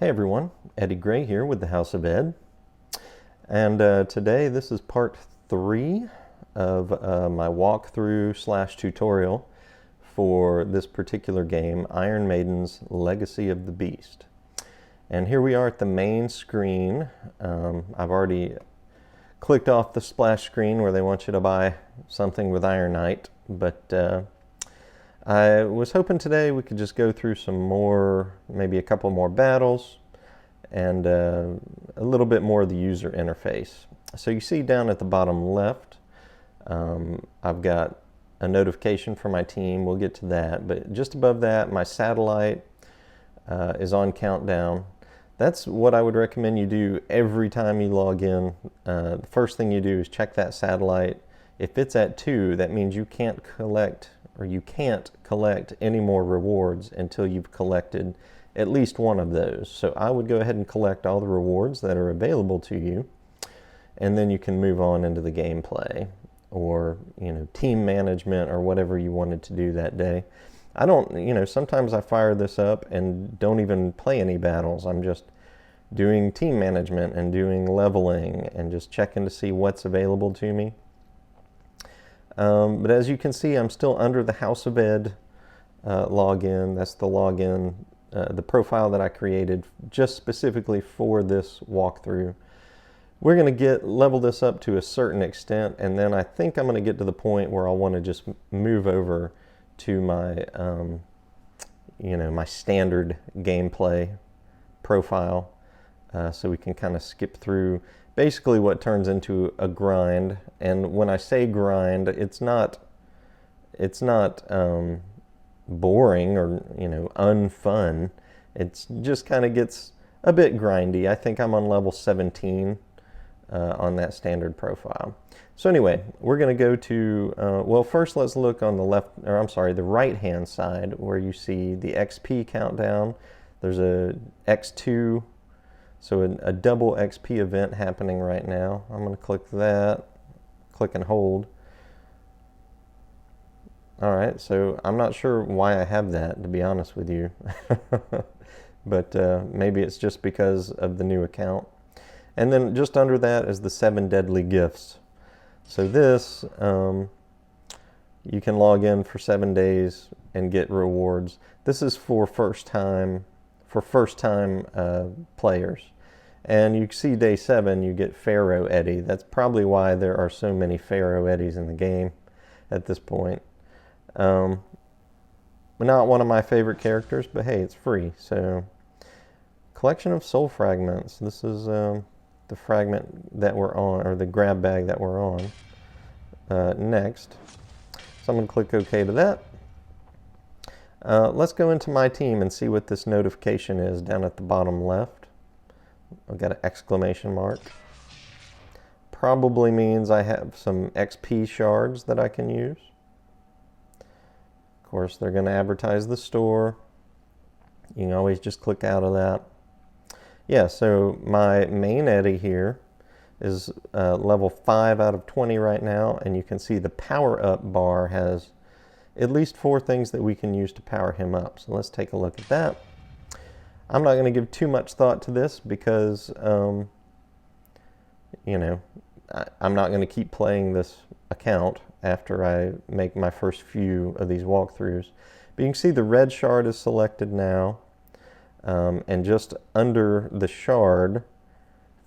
Hey everyone, Eddie Gray here with the House of Ed. And today this is part 3 of my walkthrough / tutorial for this particular game, Iron Maiden's Legacy of the Beast. And here we are at the main screen. I've already clicked off the splash screen where they want you to buy something with Ironite, but I was hoping today we could just go through some more, maybe a couple more battles, and a little bit more of the user interface. So you see down at the bottom left, I've got a notification for my team. We'll get to that, but just above that, my satellite is on countdown. That's what I would recommend you do every time you log in. The first thing you do is check that satellite. If it's at 2, that means you can't collect any more rewards until you've collected at least one of those. So I would go ahead and collect all the rewards that are available to you, and then you can move on into the gameplay or team management or whatever you wanted to do that day. I don't, sometimes I fire this up and don't even play any battles. I'm just doing team management and doing leveling and just checking to see what's available to me. But as you can see, I'm still under the House of Ed login. That's the login, the profile that I created just specifically for this walkthrough. We're going to level this up to a certain extent, and then I think I'm going to get to the point where I'll want to just move over to my, my standard gameplay profile, so we can kind of skip through basically what turns into a grind. And when I say grind, it's not boring or unfun. It just kind of gets a bit grindy. I think I'm on level 17 on that standard profile. So anyway, we're going to go to well, first let's look on the right hand side where you see the XP countdown. There's a X2, so a double XP event happening right now. I'm going to click that, click and hold. All right, so I'm not sure why I have that, to be honest with you. But maybe it's just because of the new account. And then just under that is the 7 deadly gifts. So this, you can log in for 7 days and get rewards. This is for first time players. And you see day 7, you get Pharaoh Eddie. That's probably why there are so many Pharaoh Eddies in the game at this point. Not one of my favorite characters, but hey, it's free. So, collection of soul fragments. This is the fragment that we're on, or the grab bag that we're on. Next. So I'm going to click OK to that. Let's go into my team and see what this notification is down at the bottom left. I've got an exclamation mark. Probably means I have some XP shards that I can use. Of course, they're going to advertise the store. You can always just click out of that. Yeah, so my main Eddie here is level 5 out of 20 right now, and you can see the power up bar has at least 4 things that we can use to power him up. So let's take a look at that. I'm not going to give too much thought to this because, I'm not going to keep playing this account after I make my first few of these walkthroughs. But you can see the red shard is selected now, and just under the shard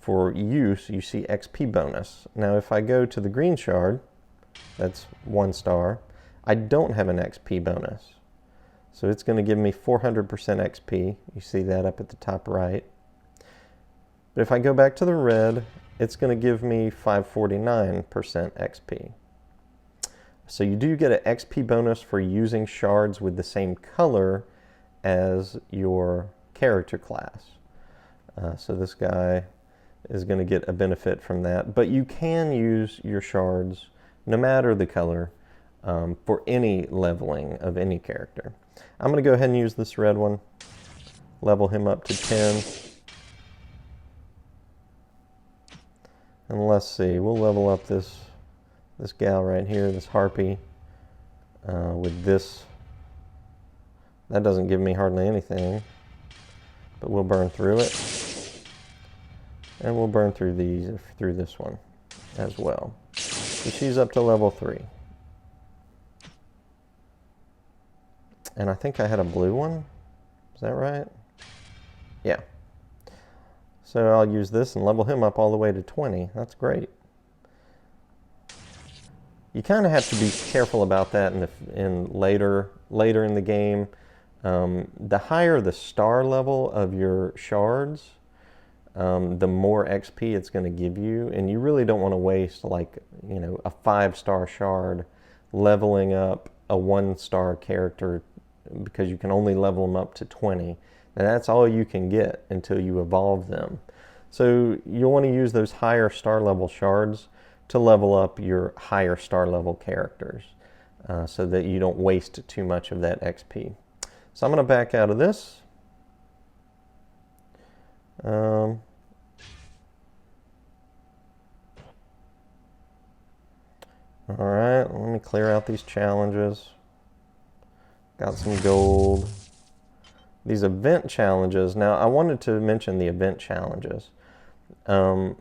for use, you see XP bonus. Now if I go to the green shard, that's 1 star, I don't have an XP bonus. So it's going to give me 400% XP. You see that up at the top right. But if I go back to the red, it's going to give me 549% XP. So you do get an XP bonus for using shards with the same color as your character class. So this guy is going to get a benefit from that. But you can use your shards, no matter the color, for any leveling of any character. I'm going to go ahead and use this red one, level him up to 10. And let's see, we'll level up this gal right here, this harpy, with this. That doesn't give me hardly anything. but we'll burn through it. And we'll burn through this one as well. So she's up to level 3. And I think I had a blue one. Is that right? Yeah. So I'll use this and level him up all the way to 20. That's great. You kind of have to be careful about that later in the game. The higher the star level of your shards, the more XP it's going to give you, and you really don't want to waste, like, you know, a 5-star shard leveling up a 1-star character, because you can only level them up to 20, and that's all you can get until you evolve them. So you'll want to use those higher star level shards to level up your higher star level characters, so that you don't waste too much of that XP. So I'm going to back out of this. All right, let me clear out these challenges. Got some gold. These event challenges. Now, I wanted to mention the event challenges. When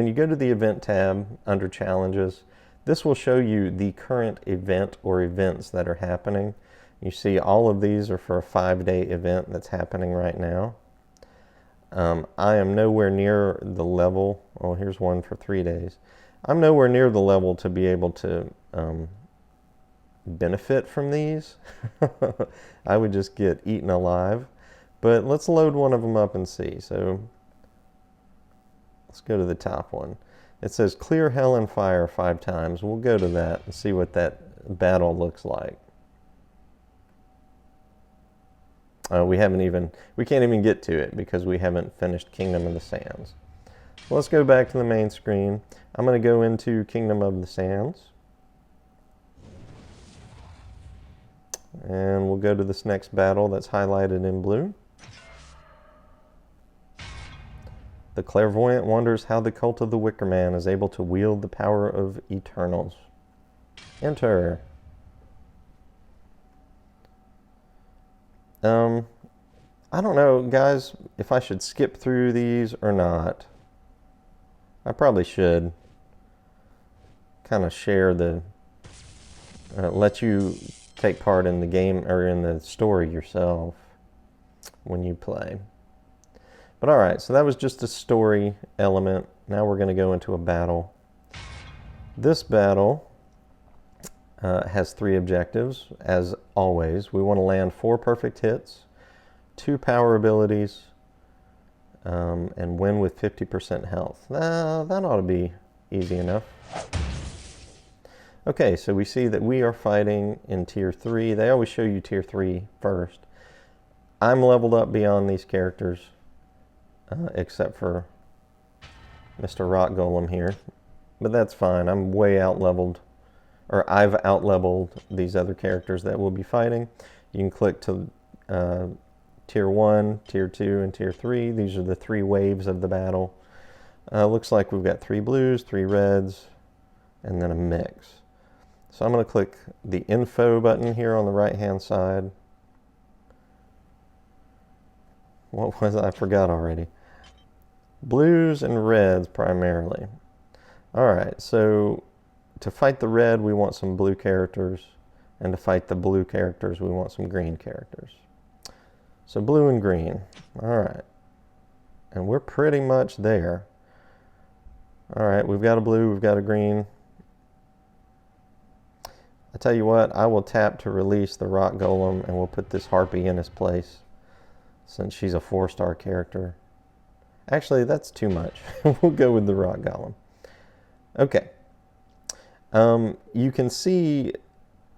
you go to the event tab under challenges, this will show you the current event or events that are happening. You see all of these are for a 5-day event that's happening right now. I am nowhere near the level. Oh, here's one for 3 days. I'm nowhere near the level to be able to benefit from these. I would just get eaten alive. But let's load one of them up and see. So let's go to the top one. It says clear hell and fire 5 times. We'll go to that and see what that battle looks like. We can't even get to it because we haven't finished Kingdom of the Sands. Well, let's go back to the main screen. I'm going to go into Kingdom of the Sands. And we'll go to this next battle that's highlighted in blue. The clairvoyant wonders how the cult of the Wicker Man is able to wield the power of Eternals. Enter. I don't know, guys, if I should skip through these or not. I probably should kind of share let you take part in the game or in the story yourself when you play. But all right, so that was just a story element. Now we're going to go into a battle. This battle has 3 objectives, as always. We want to land 4 perfect hits, 2 power abilities, and win with 50% health. That ought to be easy enough. Okay, so we see that we are fighting in Tier 3. They always show you Tier 3 first. I'm leveled up beyond these characters, except for Mr. Rock Golem here. But that's fine. I'm way out-leveled, or I've out-leveled these other characters that we'll be fighting. You can click to Tier 1, Tier 2, and Tier 3. These are the 3 waves of the battle. Looks like we've got 3 blues, 3 reds, and then a mix. So I'm going to click the info button here on the right-hand side. What was it? I forgot already. Blues and reds primarily. All right, so to fight the red, we want some blue characters, and to fight the blue characters, we want some green characters. So blue and green. All right. And we're pretty much there. All right, we've got a blue, we've got a green. I tell you what, I will tap to release the Rock Golem, and we'll put this Harpy in his place, since she's a 4-star character. Actually, that's too much. We'll go with the Rock Golem. Okay. You can see,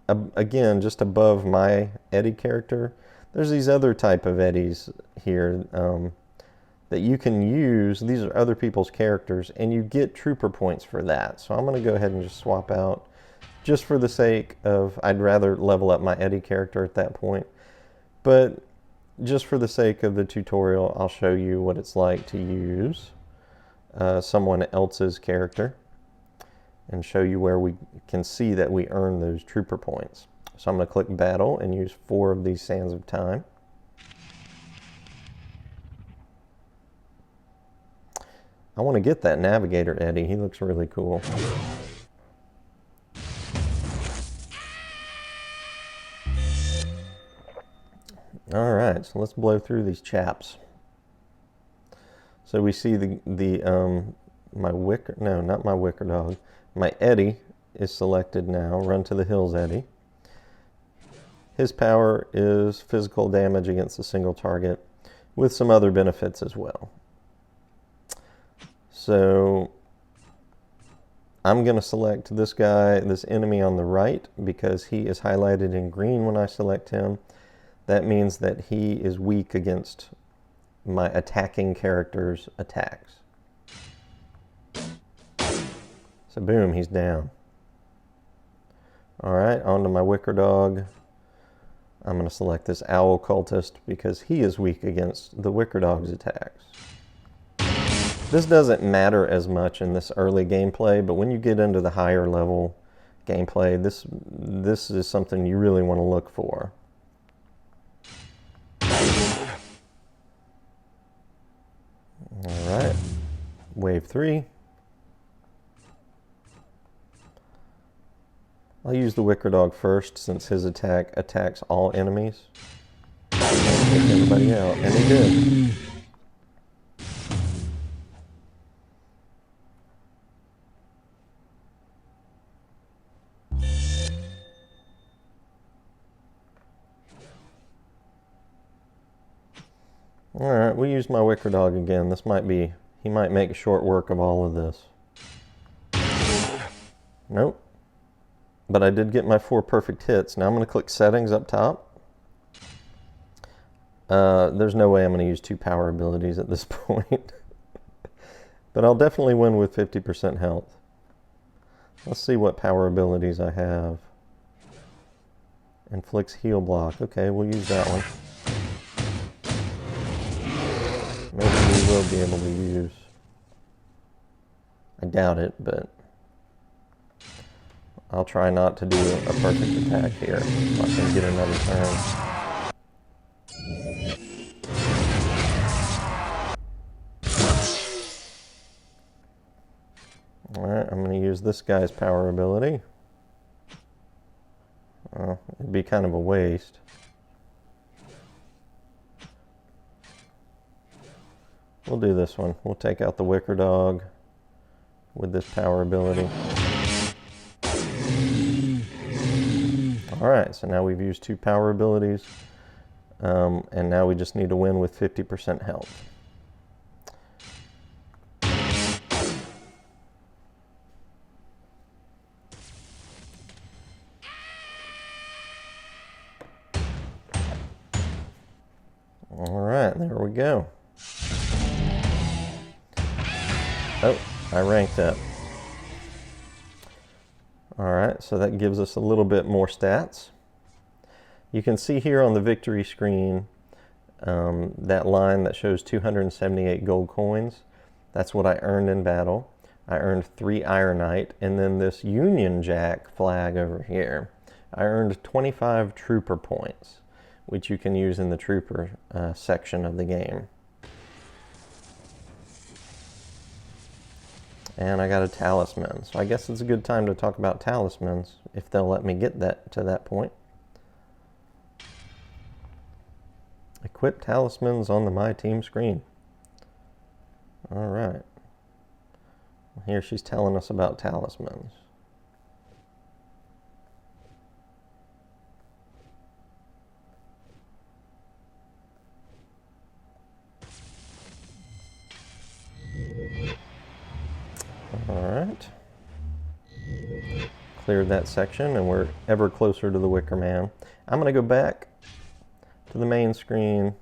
again, just above my Eddie character, there's these other type of Eddies here that you can use. These are other people's characters, and you get trooper points for that. So I'm going to go ahead and just swap out, just for the sake of, I'd rather level up my Eddie character at that point. But just for the sake of the tutorial, I'll show you what it's like to use someone else's character and show you where we can see that we earn those trooper points. So I'm going to click Battle and use 4 of these Sands of Time. I want to get that Navigator Eddie. He looks really cool. All right, so let's blow through these chaps. So we see my wicker, no, not my wicker dog. My Eddie is selected now, Run to the Hills Eddie. His power is physical damage against a single target with some other benefits as well. So I'm going to select this guy, this enemy on the right, because he is highlighted in green when I select him. That means that he is weak against my attacking character's attacks. So boom, he's down. Alright, on to my wicker dog. I'm going to select this owl cultist because he is weak against the wicker dog's attacks. This doesn't matter as much in this early gameplay, but when you get into the higher level gameplay, this is something you really want to look for. Alright, wave 3. I'll use the wicker dog first since his attack attacks all enemies. And take everybody out, and he did. Alright, we'll use my wicker dog again. He might make short work of all of this. Nope. But I did get my 4 perfect hits. Now I'm going to click settings up top. There's no way I'm going to use 2 power abilities at this point. But I'll definitely win with 50% health. Let's see what power abilities I have. Inflicts heal block. Okay, we'll use that one. Maybe we will be able to use... I doubt it, but... I'll try not to do a perfect attack here so I can get another turn. Alright, I'm going to use this guy's power ability. It'd be kind of a waste. We'll do this one. We'll take out the wicker dog with this power ability. Alright, so now we've used 2 power abilities, and now we just need to win with 50% health. Alright, there we go. Oh, I ranked up. Alright, so that gives us a little bit more stats. You can see here on the victory screen that line that shows 278 gold coins. That's what I earned in battle. I earned 3 ironite, and then this Union Jack flag over here. I earned 25 trooper points, which you can use in the trooper section of the game. And I got a talisman, so I guess it's a good time to talk about talismans, if they'll let me get to that point. Equip talismans on the My Team screen. Alright. Here she's telling us about talismans. Alright. Cleared that section, and we're ever closer to the Wicker Man. I'm going to go back to the main screen.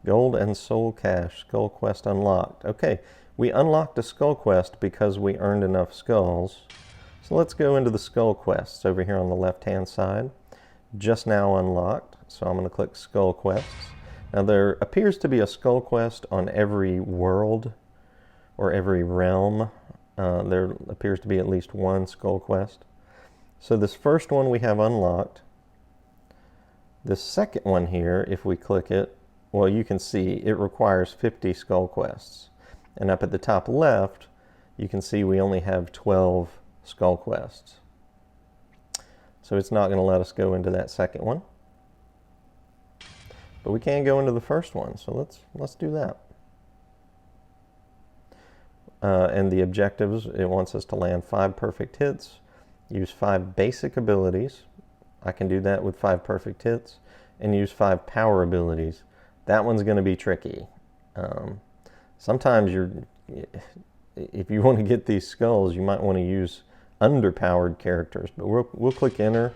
Gold and Soul Cache. Skull Quest unlocked. Okay, we unlocked a Skull Quest because we earned enough skulls. So let's go into the Skull Quests over here on the left-hand side. Just now unlocked, so I'm going to click Skull Quests. Now there appears to be a Skull Quest on every world or every realm. There appears to be at least one Skull Quest. So this first one we have unlocked. This second one here, if we click it, well, you can see it requires 50 Skull Quests. And up at the top left, you can see we only have 12 skull quests. So it's not going to let us go into that second one. But we can go into the first one, so let's do that. And the objectives, it wants us to land 5 perfect hits, use 5 basic abilities. I can do that with 5 perfect hits, and use 5 power abilities. That one's going to be tricky. Sometimes if you want to get these skulls, you might want to use underpowered characters. But we'll click enter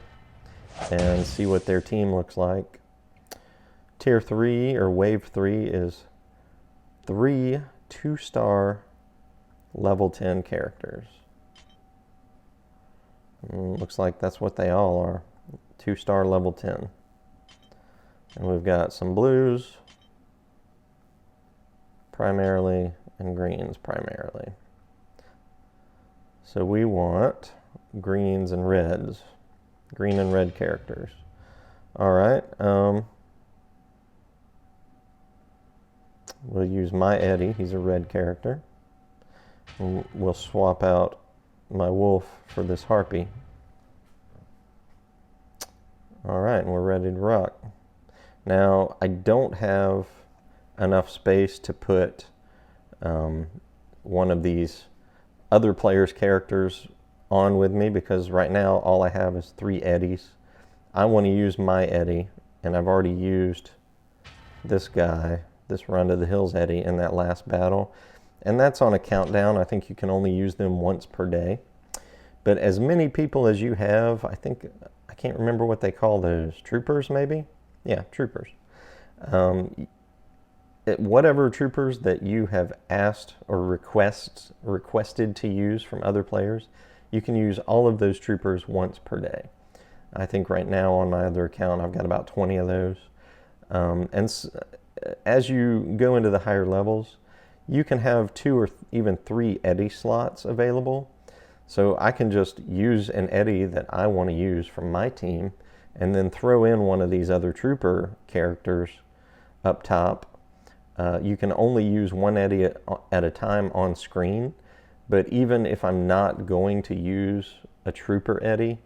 and see what their team looks like. Tier 3 or Wave 3 is 3 2-star level 10 characters. Looks like that's what they all are. 2-star level 10. And we've got some blues primarily and greens primarily. So we want greens and reds. Green and red characters. Alright. We'll use my Eddie. He's a red character. And we'll swap out my wolf for this harpy. Alright, and we're ready to rock. Now, I don't have enough space to put one of these other players' characters on with me, because right now all I have is 3 Eddies. I want to use my Eddie, and I've already used this guy, this Run to the Hills Eddie, in that last battle. And that's on a countdown. I think you can only use them once per day. But as many people as you have, I can't remember what they call those, troopers maybe? Yeah, troopers. Whatever troopers that you have asked or requested to use from other players, you can use all of those troopers once per day. I think right now on my other account I've got about 20 of those. As you go into the higher levels, you can have 2 or even 3 Eddie slots available. So I can just use an Eddie that I want to use from my team and then throw in one of these other trooper characters up top. You can only use one Eddie at a time on screen, but even if I'm not going to use a trooper Eddie,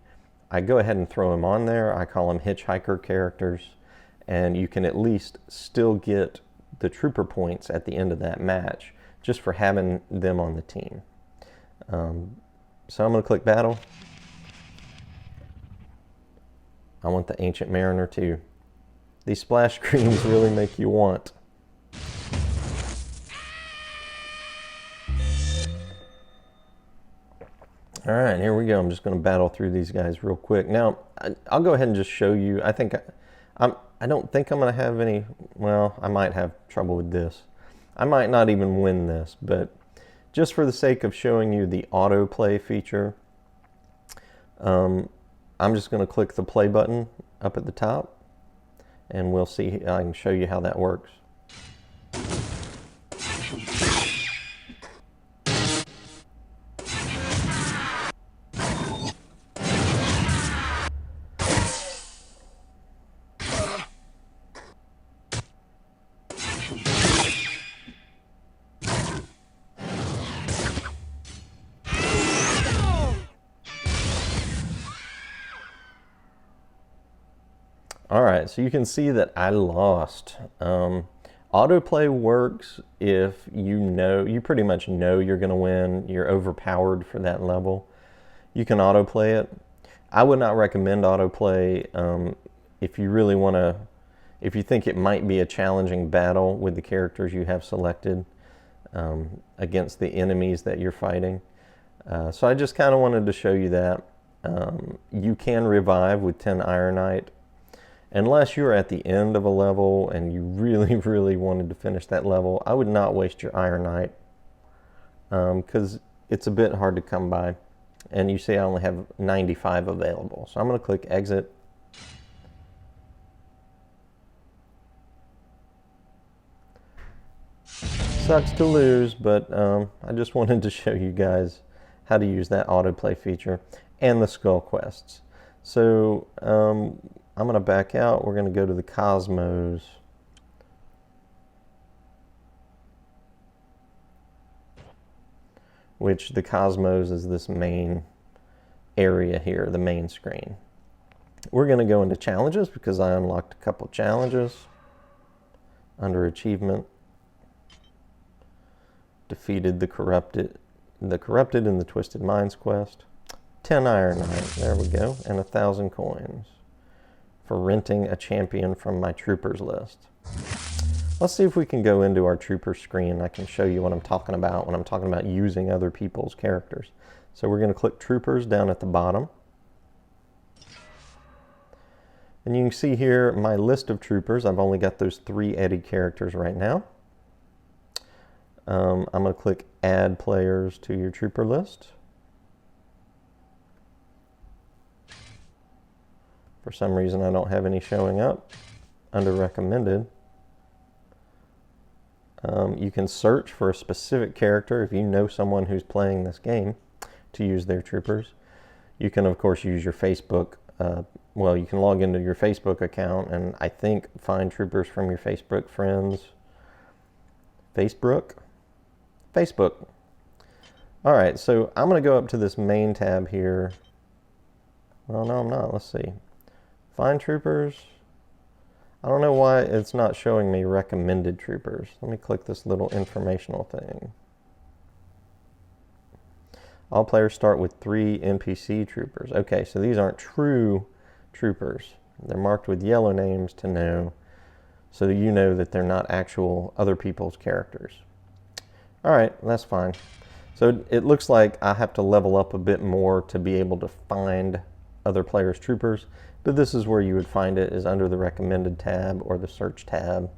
I go ahead and throw him on there. I call them hitchhiker characters, and you can at least still get the trooper points at the end of that match just for having them on the team. So I'm going to click battle. I want the Ancient Mariner too. These splash screens really make you want. All right, here we go. I'm just going to battle through these guys real quick. Now, I'll go ahead and just show you. I don't think I'm going to have any, well, I might have trouble with this. I might not even win this, but just for the sake of showing you the autoplay feature, I'm just going to click the play button up at the top, and we'll see. I can show you how that works. Alright, so you can see that I lost. Autoplay works if you pretty much know you're going to win, you're overpowered for that level. You can autoplay it. I would not recommend autoplay if you really want to, if you think it might be a challenging battle with the characters you have selected against the enemies that you're fighting. So I just kind of wanted to show you that. You can revive with 10 Ironite. Unless you're at the end of a level and you really, really wanted to finish that level, I would not waste your Ironite because it's a bit hard to come by. And you see I only have 95 available. So I'm going to click exit. Sucks to lose, but I just wanted to show you guys how to use that autoplay feature and the skull quests. So I'm going to back out. We're going to go to the Kosmos. which the Kosmos is this main area here, the main screen. We're going to go into challenges because I unlocked a couple challenges under achievement. Defeated the corrupted in the Twisted Minds quest. 10 ironite, there we go, and 1,000 coins for renting a champion from my troopers list. Let's see if we can go into our trooper screen. I can show you what I'm talking about when I'm talking about using other people's characters. So we're going to click troopers down at the bottom. And you can see here my list of troopers. I've only got those 3 Eddie characters right now. I'm going to click add players to your trooper list. For some reason I don't have any showing up under recommended. You can search for a specific character if you know someone who's playing this game to use their troopers. You can of course use your Facebook, well, you can log into your Facebook account and I think find troopers from your Facebook friends. Facebook. Alright, so I'm going to go up to this main tab here. Well, no I'm not, let's see. Find troopers. I don't know why it's not showing me recommended troopers. Let me click this little informational thing. All players start with 3 NPC troopers. Okay, so these aren't true troopers. They're marked with yellow names to know, so that you know that they're not actual other people's characters. Alright, that's fine. So it looks like I have to level up a bit more to be able to find other players' troopers, but this is where you would find it, is under the recommended tab or the search tab.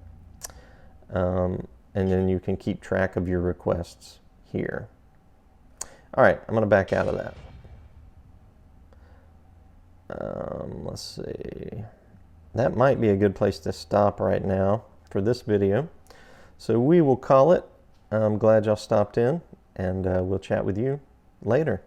And then you can keep track of your requests here. Alright, I'm going to back out of that. Let's see. That might be a good place to stop right now for this video. So we will call it. I'm glad y'all stopped in, and we'll chat with you later.